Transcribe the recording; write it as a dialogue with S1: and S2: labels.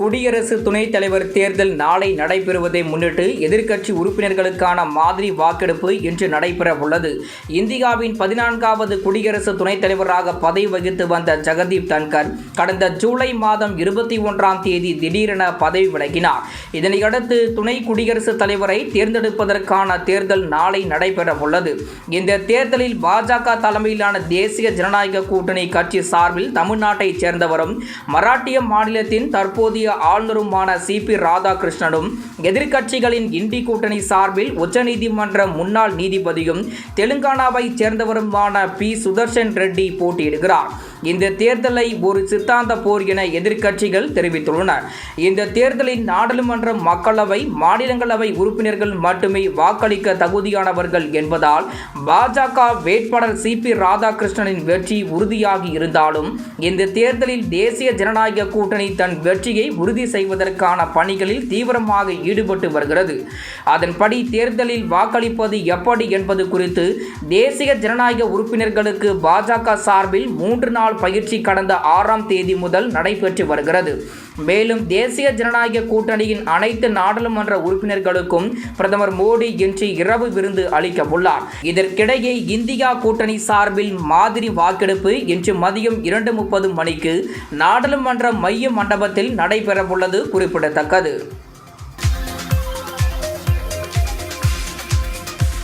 S1: குடியரசு துணைத் தலைவர் தேர்தல் நாளை நடைபெறுவதை முன்னிட்டு எதிர்க்கட்சி உறுப்பினர்களுக்கான மாதிரி வாக்கெடுப்பு இன்று நடைபெற உள்ளது. இந்தியாவின் 14வது குடியரசு துணைத் தலைவராக பதவி வகித்து வந்த ஜெகதீப் தன்கர் கடந்த ஜூலை மாதம் 21ஆம் தேதி திடீரென பதவி விலகினார். இதனையடுத்து துணை குடியரசுத் தலைவரை தேர்ந்தெடுப்பதற்கான தேர்தல் நாளை நடைபெற உள்ளது. இந்த தேர்தலில் பாஜக தலைமையிலான தேசிய ஜனநாயக கூட்டணி கட்சி சார்பில் தமிழ்நாட்டைச் சேர்ந்தவரும் மராட்டிய மாநிலத்தின் தற்போதைய ஆளுநருமான சி.பி. ராதாகிருஷ்ணனும், எதிர்க்கட்சிகளின் இண்டி கூட்டணி சார்பில் உச்சநீதிமன்ற முன்னாள் நீதிபதியும் தெலுங்கானாவைச் சேர்ந்தவருமான பி. சுதர்ஷன் ரெட்டி போட்டியிடுகிறார். இந்த தேர்தலை ஒரு சித்தாந்த போர் என எதிர்க்கட்சிகள் தெரிவித்துள்ளனர். இந்த தேர்தலில் நாடாளுமன்ற, மக்களவை, மாநிலங்களவை உறுப்பினர்கள் மட்டுமே வாக்களிக்க தகுதியானவர்கள் என்பதால் பாஜக வேட்பாளர் சி.பி. ராதாகிருஷ்ணனின் வெற்றி உறுதியாகி இருந்தாலும் இந்த தேர்தலில் தேசிய ஜனநாயக கூட்டணி தன் வெற்றியை உறுதி செய்வதற்கான பணிகளில் தீவிரமாக ஈடுபட்டு வருகிறது. அதன்படி தேர்தலில் வாக்களிப்பது எப்படி என்பது குறித்து தேசிய ஜனநாயக உறுப்பினர்களுக்கு பாஜக சார்பில் 3 நாள் பயிற்சி கடந்த 6ஆம் தேதி முதல் நடைபெற்று வருகிறது. மேலும் தேசிய ஜனநாயக கூட்டணியின் அனைத்து நாடாளுமன்ற உறுப்பினர்களுக்கும் பிரதமர் மோடி இன்று இரவு விருந்து அளிக்க உள்ளார். இதற்கிடையே இந்தியா கூட்டணி சார்பில் மாதிரி வாக்கெடுப்பு இன்று மதியம் 2:30 மணிக்கு நாடாளுமன்ற மைய மண்டபத்தில் நடைபெறவுள்ளது குறிப்பிடத்தக்கது.